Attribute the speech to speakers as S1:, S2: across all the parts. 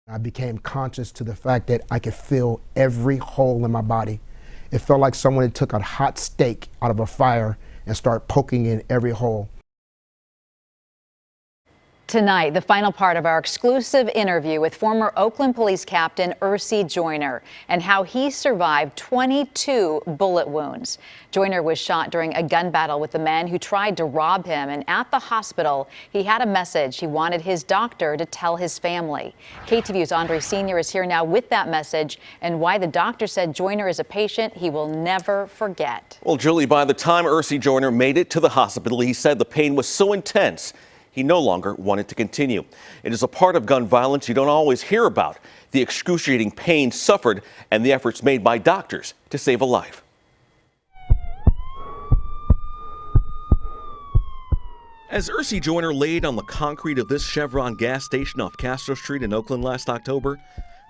S1: I became conscious to the fact that I could feel every hole in my body. It felt like someone had took a hot steak out of a fire and started poking in every hole.
S2: Tonight, the final part of our exclusive interview with former Oakland Police Captain Ersie Joyner and how he survived 22 bullet wounds. Joyner was shot during a gun battle with the men who tried to rob him, and at the hospital, he had a message he wanted his doctor to tell his family. KTVU's Andre Sr. is here now with that message and why the doctor said Joyner is a patient he will never forget.
S3: Well, Julie, by the time Ersie Joyner made it to the hospital, he said the pain was so intense he no longer wanted to continue. It is a part of gun violence you don't always hear about, the excruciating pain suffered and the efforts made by doctors to save a life. As Ersie Joyner laid on the concrete of this Chevron gas station off Castro Street in Oakland last October,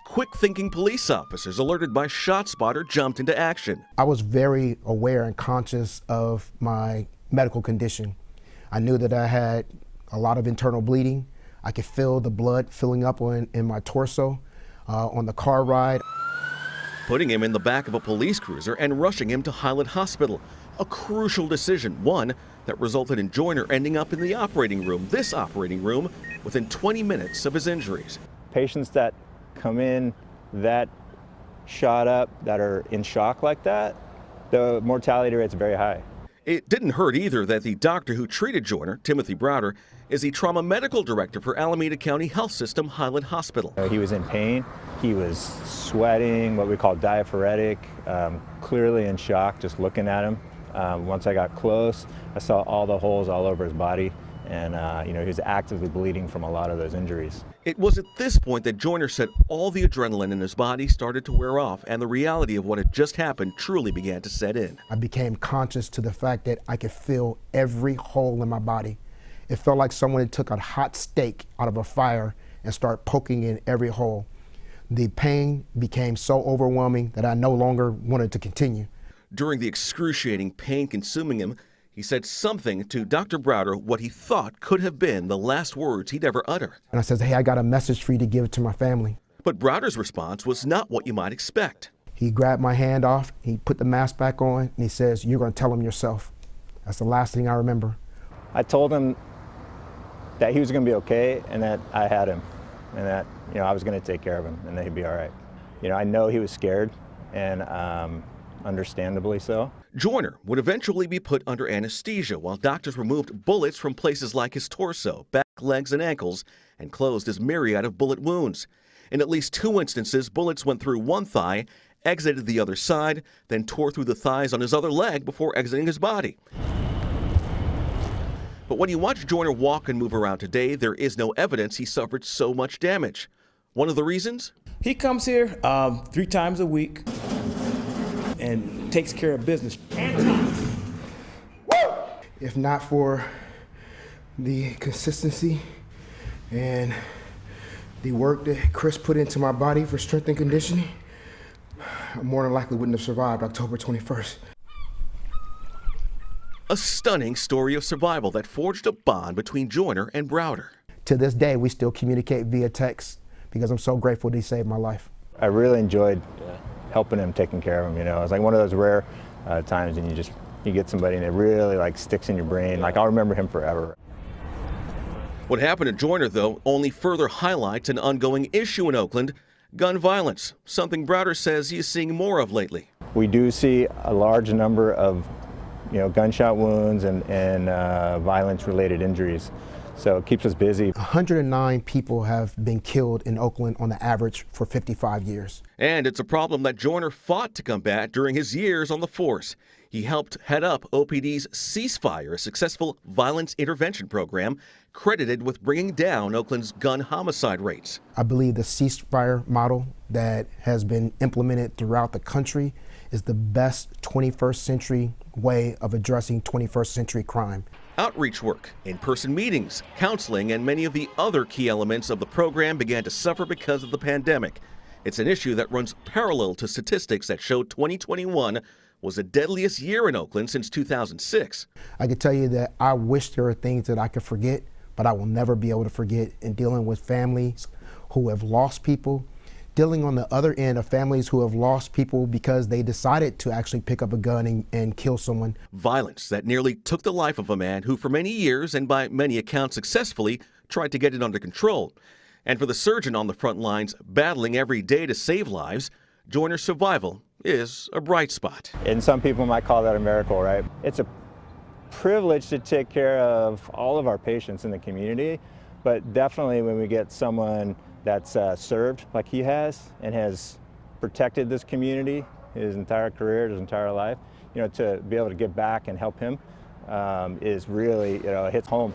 S3: quick-thinking police officers alerted by ShotSpotter jumped into action. I was very aware and conscious of my medical condition. I knew that I had a lot of internal bleeding. I could feel the blood filling up in my torso on the car ride. Putting him in the back of a police cruiser and rushing him to Highland Hospital. A crucial decision, one that resulted in Joyner ending up in the operating room, this operating room, within 20 minutes of his injuries.
S4: Patients that come in that shot up, that are in shock like that, the mortality rate's very high.
S3: It didn't hurt either that the doctor who treated Joyner, Timothy Browder, is the trauma medical director for Alameda County Health System Highland Hospital.
S4: He was in pain. He was sweating, what we call diaphoretic, clearly in shock just looking at him. Once I got close, I saw all the holes all over his body, and he was actively bleeding from a lot of those injuries.
S3: It was at this point that Joyner said all the adrenaline in his body started to wear off, and the reality of what had just happened truly began to set in.
S1: I became conscious to the fact that I could feel every hole in my body. It felt like someone had took a hot steak out of a fire and started poking in every hole. The pain became so overwhelming that I no longer wanted to continue.
S3: During the excruciating pain consuming him, he said something to Dr. Browder what he thought could have been the last words he'd ever utter.
S1: And I said, hey, I got a message for you to give to my family.
S3: But Browder's response was not what you might expect.
S1: He grabbed my hand off, he put the mask back on, and he says, you're going to tell him yourself. That's the last thing I remember.
S4: I told him that he was going to be okay and that I had him and that I was going to take care of him and that he'd be all right. I know he was scared, and understandably so.
S3: Joyner would eventually be put under anesthesia while doctors removed bullets from places like his torso, back, legs, and ankles, and closed his myriad of bullet wounds. In at least 2 instances, bullets went through one thigh, exited the other side, then tore through the thighs on his other leg before exiting his body. But when you watch Joyner walk and move around today, there is no evidence he suffered so much damage. One of the reasons?
S5: He comes here 3 times a week and takes care of business.
S1: If not for the consistency and the work that Chris put into my body for strength and conditioning, I more than likely wouldn't have survived October 21st.
S3: A stunning story of survival that forged a bond between Joyner and Browder.
S1: To this day, we still communicate via text because I'm so grateful that he saved my life.
S4: I really enjoyed helping him, taking care of him. It's like one of those rare times, and you get somebody and it really sticks in your brain. I'll remember him forever.
S3: What happened to Joyner, though, only further highlights an ongoing issue in Oakland: gun violence, something Browder says he is seeing more of lately.
S4: We do see a large number of gunshot wounds and violence-related injuries. So it keeps us busy.
S1: 109 people have been killed in Oakland on the average for 55 years.
S3: And it's a problem that Joyner fought to combat during his years on the force. He helped head up OPD's Ceasefire, a successful violence intervention program credited with bringing down Oakland's gun homicide rates.
S1: I believe the ceasefire model that has been implemented throughout the country is the best 21st century way of addressing 21st century crime.
S3: Outreach work, in-person meetings, counseling, and many of the other key elements of the program began to suffer because of the pandemic. It's an issue that runs parallel to statistics that show 2021 was the deadliest year in Oakland since 2006.
S1: I can tell you that I wish there were things that I could forget, but I will never be able to forget in dealing with families who have lost people, dealing on the other end of families who have lost people because they decided to actually pick up a gun and kill someone.
S3: Violence that nearly took the life of a man who for many years and by many accounts successfully tried to get it under control. And for the surgeon on the front lines battling every day to save lives, Joyner's survival is a bright spot.
S4: And some people might call that a miracle, right? It's a privilege to take care of all of our patients in the community, but definitely when we get someone that's served like he has and has protected this community his entire career, his entire life, to be able to give back and help him is really, it hits home.